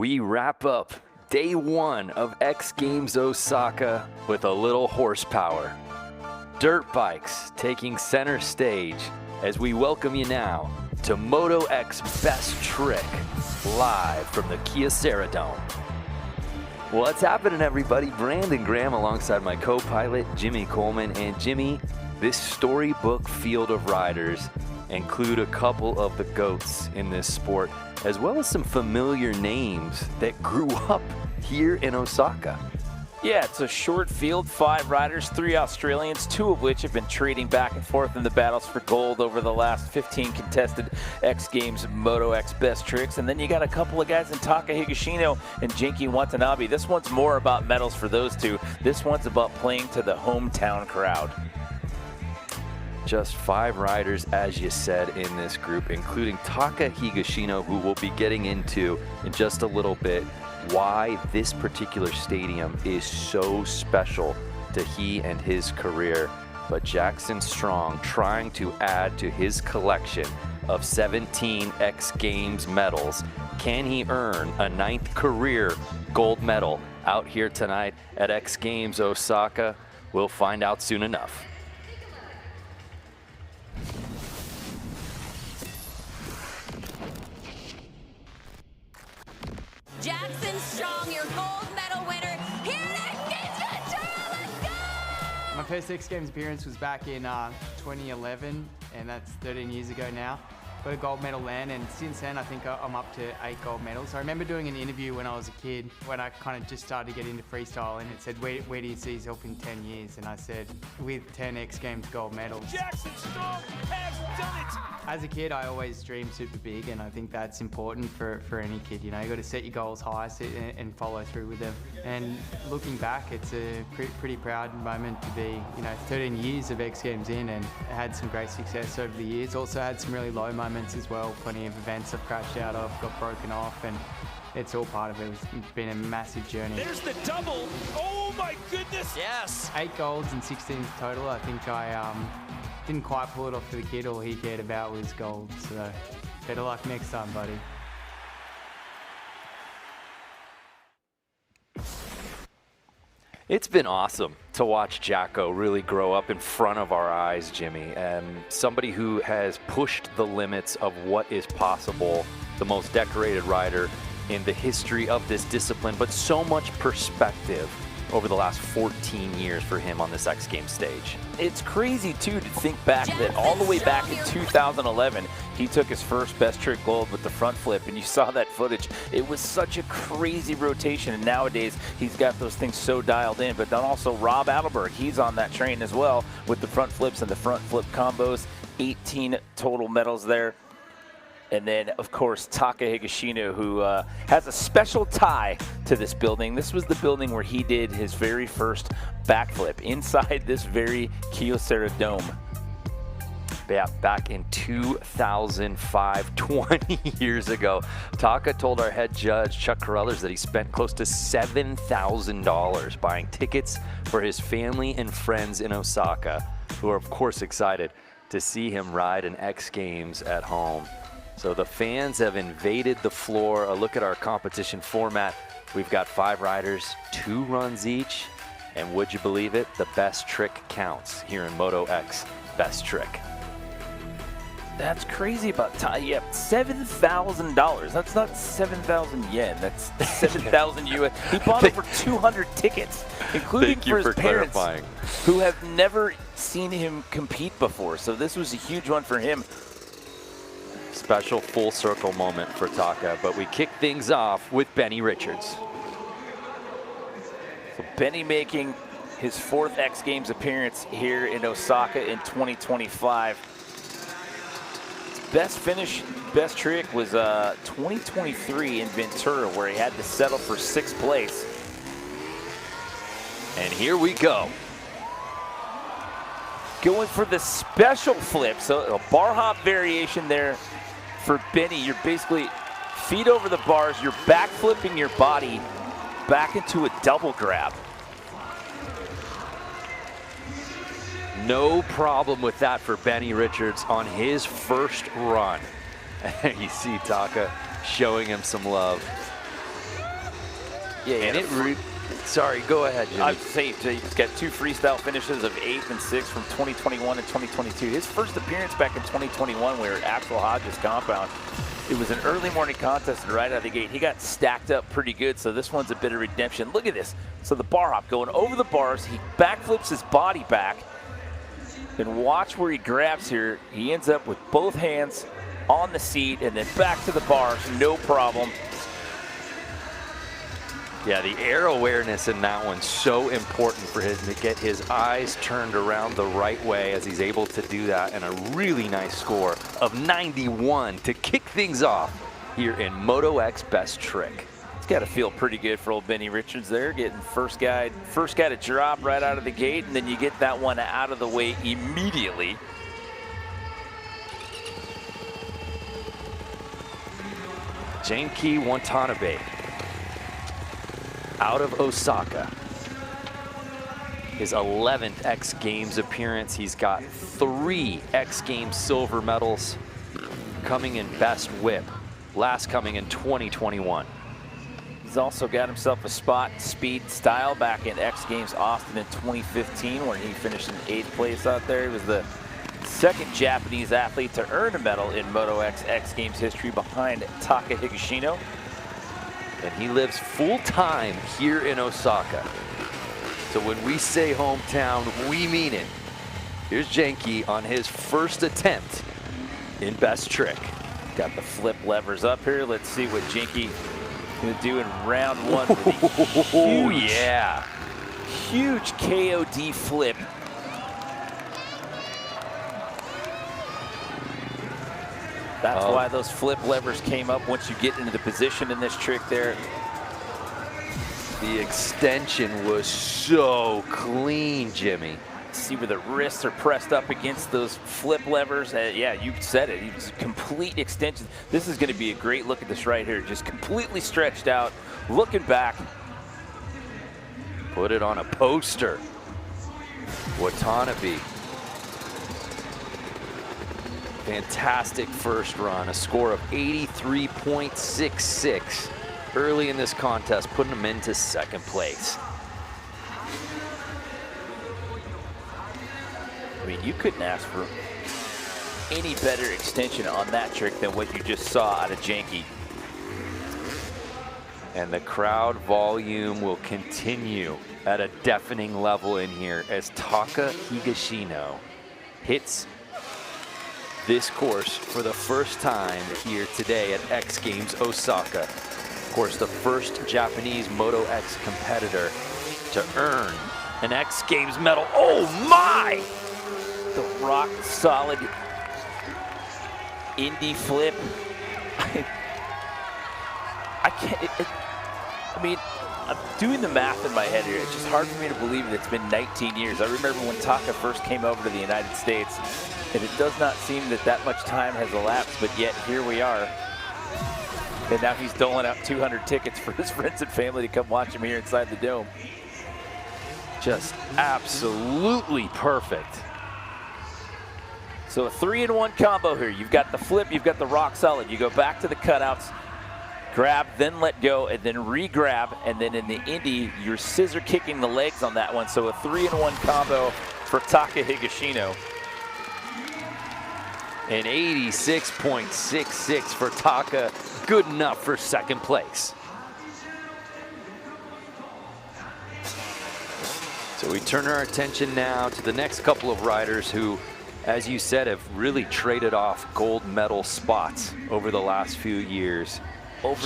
we wrap up day one of X Games Osaka with a little horsepower. Dirt bikes taking center stage as we welcome you now to Moto X Best Trick, live from the Kyocera Dome. What's happening, everybody? Brandon Graham alongside my co-pilot, Jimmy Coleman. And Jimmy, this storybook field of riders include a couple of the GOATs in this sport, as well as some familiar names that grew up here in Osaka. Yeah, it's a short field, 5 riders, 3 Australians, 2 of which have been trading back and forth in the battles for gold over the last 15 contested X Games Moto X Best Tricks. And then you got a couple of guys in Taka Higashino and Genki Watanabe. This one's more about medals for those two. This one's about playing to the hometown crowd. Just 5 riders, as you said, in this group, including Taka Higashino, who we'll be getting into in just a little bit, why this particular stadium is so special to he and his career. But Jackson Strong trying to add to his collection of 17 X Games medals. Can he earn a 9th career gold medal out here tonight at X Games Osaka? We'll find out soon enough. Jackson Strong, your gold medal winner here at X Games Osaka. Let's go! My first X Games appearance was back in 2011, and that's 13 years ago now. Got a gold medal then, and since then I think I'm up to 8 gold medals. I remember doing an interview when I was a kid, when I kind of just started to get into freestyle, and it said, where do you see yourself in 10 years? And I said, with 10 X Games gold medals. Jackson Strong has done it! As a kid, I always dreamed super big, and I think that's important for any kid. You know, you got to set your goals high and follow through with them. And looking back, it's a pretty proud moment to be, 13 years of X Games in, and had some great success over the years. Also had some really low moments as well. Plenty of events I've crashed out of, got broken off, and it's all part of it. It's been a massive journey. There's the double. Oh my goodness. Yes. 8 golds and 16 total. I think I didn't quite pull it off for the kid. All he cared about was gold. So better luck next time, buddy. It's been awesome to watch Jacko really grow up in front of our eyes, Jimmy, and somebody who has pushed the limits of what is possible, the most decorated rider in the history of this discipline, but so much perspective over the last 14 years for him on this X Games stage. It's crazy, too, to think back that all the way back in 2011, he took his first Best Trick gold with the front flip, and you saw that footage. It was such a crazy rotation, and nowadays he's got those things so dialed in. But then also Rob Adelberg, he's on that train as well with the front flips and the front flip combos. 18 total medals there. And then, of course, Taka Higashino, who has a special tie to this building. This was the building where he did his very first backflip inside this very Kyocera Dome. Yeah, back in 2005, 20 years ago, Taka told our head judge, Chuck Carruthers, that he spent close to $7,000 buying tickets for his family and friends in Osaka, who are, of course, excited to see him ride an X Games at home. So the fans have invaded the floor. A look at our competition format. We've got 5 riders, 2 runs each, and would you believe it, the best trick counts here in Moto X Best Trick. That's crazy about Ty. Yeah, $7,000. That's not 7,000 yen. That's 7,000 US. He bought over 200 tickets, including for his parents, clarifying, who have never seen him compete before. So this was a huge one for him. Special full circle moment for Taka, but we kick things off with Benny Richards. So Benny making his 4th X Games appearance here in Osaka in 2025. His best finish, best trick was 2023 in Ventura, where he had to settle for 6th place. And here we go. Going for the special flip, so a bar hop variation there. For Benny, you're basically feet over the bars, you're back flipping your body back into a double grab. No problem with that for Benny Richards on his first run. You see Taka showing him some love. Yeah, And sorry, go ahead, Jimmy. I'd say he's got 2 freestyle finishes of 8th and 6th from 2021 and 2022. His first appearance back in 2021, we were at Axel Hodges' compound. It was an early morning contest, and right out of the gate, he got stacked up pretty good, so this one's a bit of redemption. Look at this. So the bar hop going over the bars, he backflips his body back, and watch where he grabs here. He ends up with both hands on the seat, and then back to the bars, no problem. Yeah, the air awareness in that one's so important for him to get his eyes turned around the right way as he's able to do that, and a really nice score of 91 to kick things off here in Moto X Best Trick. It's got to feel pretty good for old Benny Richards there, getting first guy to drop right out of the gate, and then you get that one out of the way immediately. Genki Watanabe out of Osaka. His 11th X Games appearance. He's got 3 X Games silver medals, coming in best whip, last coming in 2021. He's also got himself a spot speed style back in X Games Austin in 2015, where he finished in 8th place out there. He was the 2nd Japanese athlete to earn a medal in Moto X Games history behind Taka Higashino. And he lives full-time here in Osaka. So when we say hometown, we mean it. Here's Genki on his first attempt in Best Trick. Got the flip levers up here. Let's see what Genki gonna do in round 1 with a Oh huge, yeah, huge KOD flip. That's why those flip levers came up once you get into the position in this trick there. the extension was so clean, Jimmy. See where the wrists are pressed up against those flip levers. Yeah, you said it. It's complete extension. This is going to be a great look at this right here. Just completely stretched out, looking back. Put it on a poster. Watanabe. Fantastic first run, a score of 83.66 early in this contest, putting him into 2nd place. I mean, you couldn't ask for any better extension on that trick than what you just saw out of Genki. And the crowd volume will continue at a deafening level in here as Taka Higashino hits this course for the first time here today at X Games Osaka. Of course, the first Japanese Moto X competitor to earn an X Games medal. Oh my! The rock solid Indy flip. I can't, I mean, I'm doing the math in my head here. It's just hard for me to believe that it's been 19 years. I remember when Taka first came over to the United States, and it does not seem that that much time has elapsed, but yet here we are. And now he's doling out 200 tickets for his friends and family to come watch him here inside the dome. Just absolutely perfect. So a 3-in-1 combo here. You've got the flip, you've got the rock solid. You go back to the cutouts, grab, then let go, and then re-grab, and then in the Indy, you're scissor kicking the legs on that one. So a 3-in-1 combo for Taka Higashino. An 86.66 for Taka, good enough for 2nd place. So we turn our attention now to the next couple of riders who, as you said, have really traded off gold medal spots over the last few years.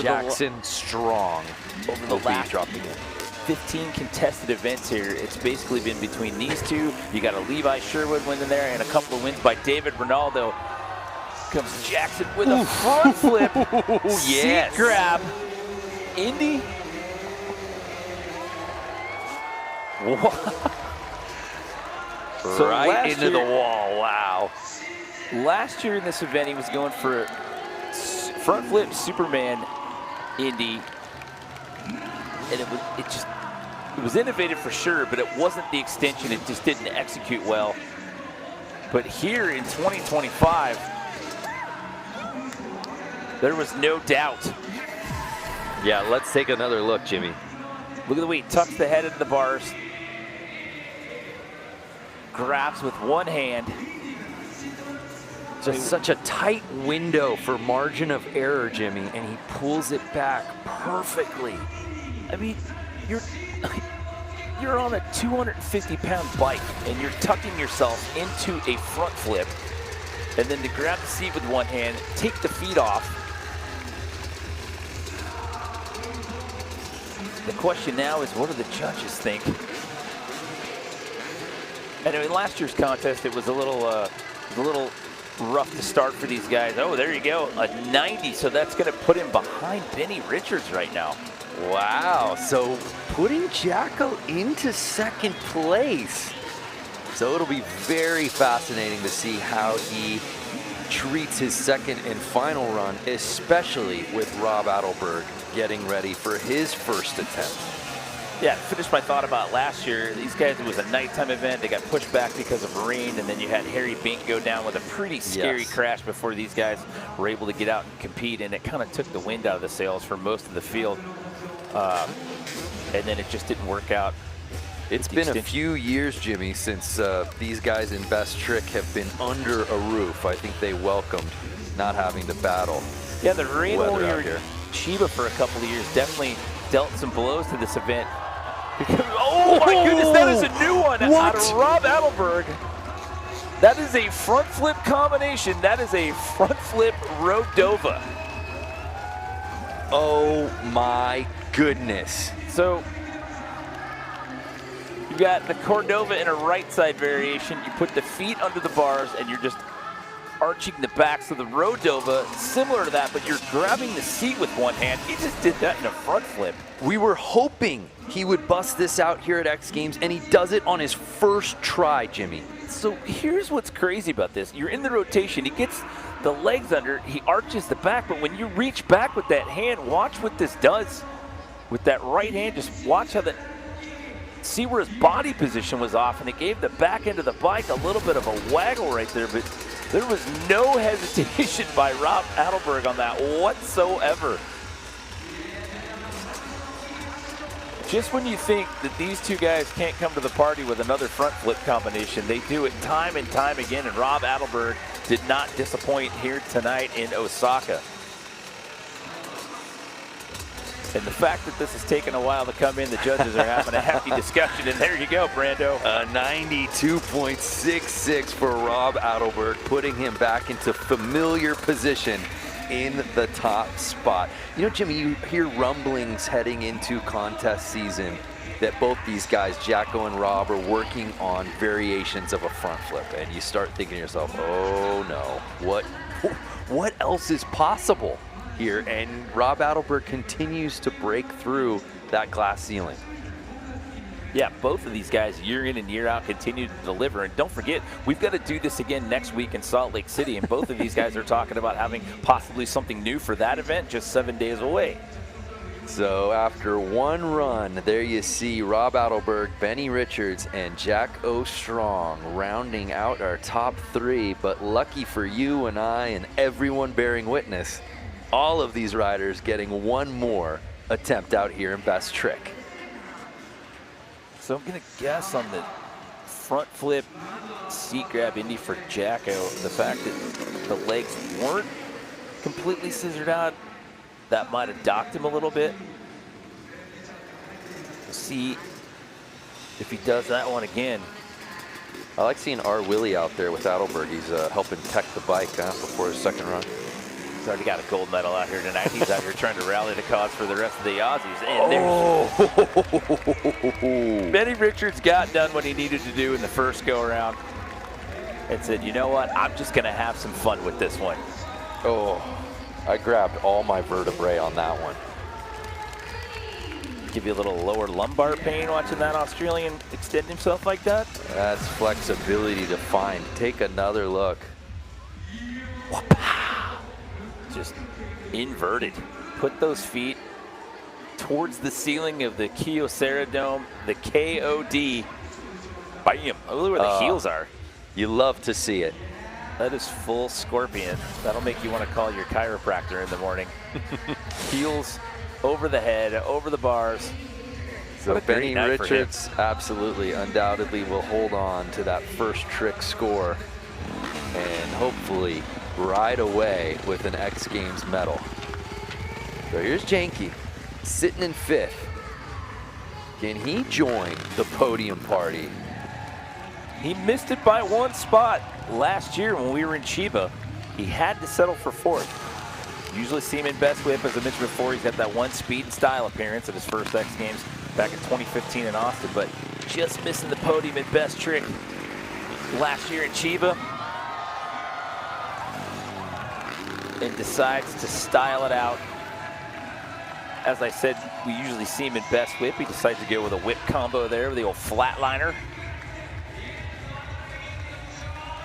Jackson Strong over the last 15 contested events here, it's basically been between these two. You got a Levi Sherwood win in there and a couple of wins by David Ronaldo. Comes Jackson with a front flip, yes, seat grab, Indy. So right into the wall, wow. Last year in this event, he was going for a front flip Superman Indy, and it was innovative for sure, but it wasn't the extension. It just didn't execute well. But here in 2025, there was no doubt. Yeah, let's take another look, Jimmy. Look at the way he tucks the head into the bars. Grabs with one hand. Just such a tight window for margin of error, Jimmy, and he pulls it back perfectly. I mean, you're on a 250-pound bike, and you're tucking yourself into a front flip, and then to grab the seat with one hand, take the feet off. The question now is, what do the judges think? And in last year's contest, it was a little rough to start for these guys. Oh, there you go, a 90. So that's going to put him behind Benny Richards right now. Wow, so putting Jacko into second place. So it'll be very fascinating to see how he treats his second and final run, especially with Rob Adelberg getting ready for his first attempt. Yeah, to finish my thought about last year, these guys, it was a nighttime event. They got pushed back because of rain, and then you had Harry Bink go down with a pretty scary crash before these guys were able to get out and compete, and it kind of took the wind out of the sails for most of the field. And then it just didn't work out. It's been a few years, Jimmy, since these guys in Best Trick have been under a roof. I think they welcomed not having to battle. Yeah, the rain weather over out here here. Chiba for a couple of years definitely dealt some blows to this event. Oh my goodness, that is a new one out of Rob Adelberg. That is a front flip combination. That is a front flip Rodova. Oh my goodness. So you got the Cordova in a right side variation. You put the feet under the bars and you're just arching the back. So the Rodova, similar to that, but you're grabbing the seat with one hand. He just did that in a front flip. We were hoping he would bust this out here at X Games, and he does it on his first try, Jimmy. So here's what's crazy about this. You're in the rotation. He gets the legs under. He arches the back. But when you reach back with that hand, watch what this does with that right hand. Just watch how that, see where his body position was off, and it gave the back end of the bike a little bit of a waggle right there. But there was no hesitation by Rob Adelberg on that whatsoever. Just when you think that these two guys can't come to the party with another front flip combination, they do it time and time again, and Rob Adelberg did not disappoint here tonight in Osaka. And the fact that this has taken a while to come in, the judges are having a happy discussion, and there you go, Brando. A 92.66 for Rob Adelberg, putting him back into familiar position in the top spot. You know, Jimmy, you hear rumblings heading into contest season that both these guys, Jacko and Rob, are working on variations of a front flip, and you start thinking to yourself, oh no, what else is possible here? And Rob Adelberg continues to break through that glass ceiling. Yeah, both of these guys year in and year out continue to deliver. And don't forget, we've got to do this again next week in Salt Lake City. And both of these guys are talking about having possibly something new for that event just 7 days away. So after one run, there you see Rob Adelberg, Benny Richards, and Jack O'Strong rounding out our top three. But lucky for you and I and everyone bearing witness, all of these riders getting one more attempt out here in Best Trick. So I'm going to guess on the front flip seat grab Indy for Jacko, the fact that the legs weren't completely scissored out, that might have docked him a little bit. We'll see if he does that one again. I like seeing R. Willie out there with Adelberg. He's helping tech the bike before his second run. He's already got a gold medal out here tonight. He's out here trying to rally the cause for the rest of the Aussies. And Benny Richards got done what he needed to do in the first go-around and said, you know what, I'm just going to have some fun with this one. Oh, I grabbed all my vertebrae on that one. Give you a little lower lumbar pain watching that Australian extend himself like that? That's flexibility defined. Take another look. Just inverted. Put those feet towards the ceiling of the Kyocera Dome, the KOD. Bam! Look where the heels are. You love to see it. That is full scorpion. That'll make you want to call your chiropractor in the morning. Heels over the head, over the bars. So What a great Benny night for him. Richards absolutely, undoubtedly will hold on to that first trick score and hopefully ride away with an X Games medal. So here's Genki sitting in 5th. Can he join the podium party? He missed it by 1 spot last year when we were in Chiba. He had to settle for 4th. Usually see him in best whip, as I mentioned before. He's got that one speed and style appearance at his first X Games back in 2015 in Austin, but just missing the podium in best trick last year in Chiba. And decides to style it out. As I said, we usually see him in best whip. He decides to go with a whip combo there with the old flatliner.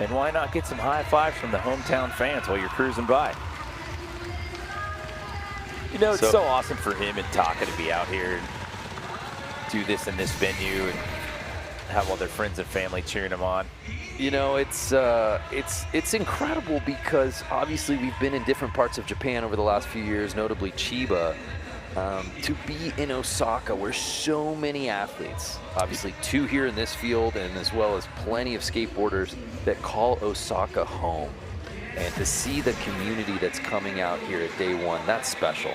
And why not get some high fives from the hometown fans while you're cruising by? You know, it's so awesome for him and Taka to be out here and do this in this venue and have all their friends and family cheering him on. You know, it's incredible because obviously we've been in different parts of Japan over the last few years, notably Chiba. To be in Osaka where so many athletes, obviously 2 here in this field and as well as plenty of skateboarders that call Osaka home. And to see the community that's coming out here at day 1, that's special.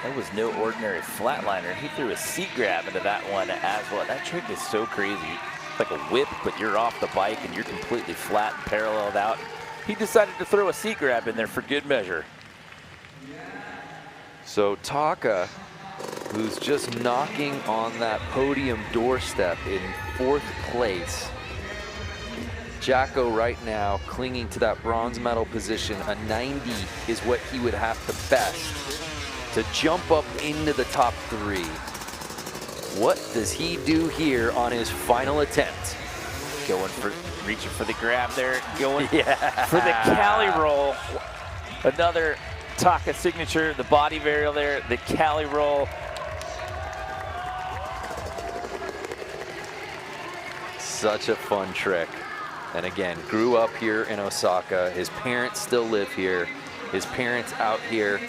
That was no ordinary flatliner. He threw a seat grab into that one as well. That trick is so crazy. It's like a whip, but you're off the bike and you're completely flat and paralleled out. He decided to throw a seat grab in there for good measure. So Taka, who's just knocking on that podium doorstep in 4th place. Jacko right now clinging to that bronze medal position. A 90 is what he would have to best to jump up into the top 3. What does he do here on his final attempt? Reaching for the grab there, going for the Cali roll. Another Taka signature, the body varial there, the Cali roll. Such a fun trick. And again, grew up here in Osaka. His parents still live here. His parents out here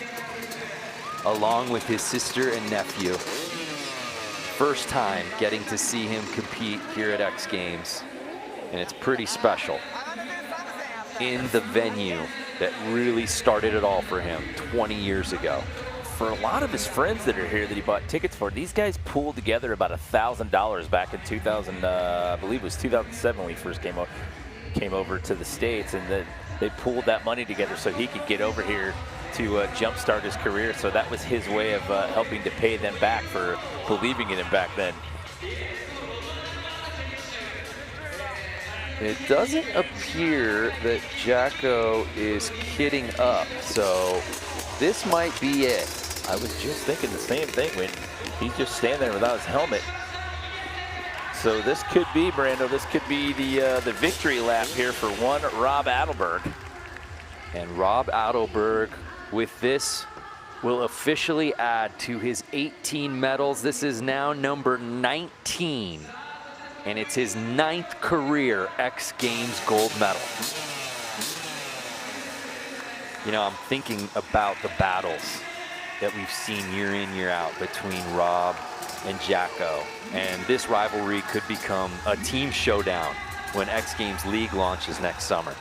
along with his sister and nephew. First time getting to see him compete here at X Games. And it's pretty special. In the venue that really started it all for him 20 years ago. For a lot of his friends that are here that he bought tickets for, these guys pooled together about $1,000 back in 2000, I believe it was 2007 when he first came over to the States, and then they pooled that money together so he could get over here to jumpstart his career. So that was his way of helping to pay them back for believing in him back then. It doesn't appear that Jacko is kidding up, so this might be it. I was just thinking the same thing when he's just standing there without his helmet. So this could be, Brando, this could be the victory lap here for one Rob Adelberg. And Rob Adelberg with this will officially add to his 18 medals. This is now number 19. And it's his 9th career X Games gold medal. You know, I'm thinking about the battles that we've seen year in, year out between Rob and Jacko. And this rivalry could become a team showdown when X Games League launches next summer.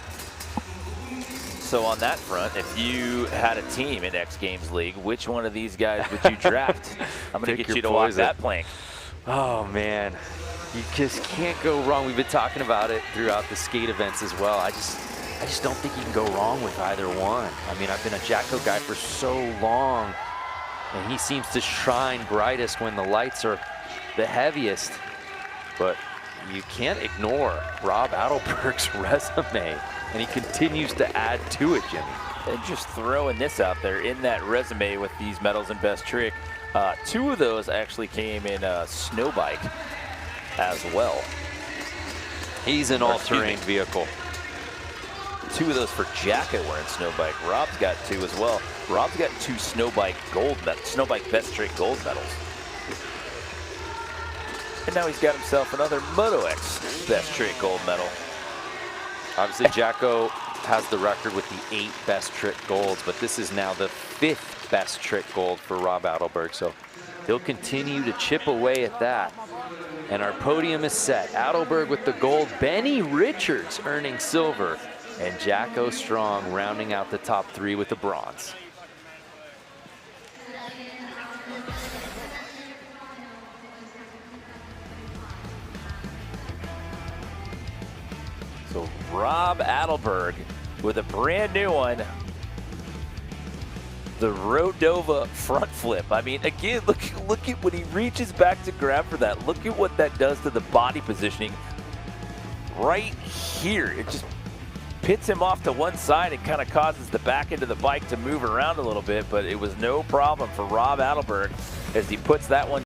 So on that front, if you had a team in X Games League, which one of these guys would you draft? I'm going to get you to walk that plank. Oh, man. You just can't go wrong. We've been talking about it throughout the skate events as well. I just don't think you can go wrong with either one. I mean, I've been a Jacko guy for so long, and he seems to shine brightest when the lights are the heaviest. But you can't ignore Rob Adelberg's resume, and he continues to add to it, Jimmy. And just throwing this out there in that resume with these medals and best trick, 2 of those actually came in a snow bike as well. He's an all-terrain vehicle. 2 of those for Jacko were in snow bike. Rob's got 2 as well. Rob's got 2 snow bike best trick gold medals. And now he's got himself another Moto X Best Trick gold medal. Obviously, Jacko has the record with the 8 best trick golds, but this is now the 5th best trick gold for Rob Adelberg. So He'll continue to chip away at that. And our podium is set. Adelberg with the gold, Benny Richards earning silver, and Jacko Strong rounding out the top 3 with the bronze. So Rob Adelberg with a brand new one. The Rodova front flip. I mean, again, look at when he reaches back to grab for that. Look at what that does to the body positioning right here. It just pits him off to one side and kind of causes the back end of the bike to move around a little bit, but it was no problem for Rob Adelberg as he puts that one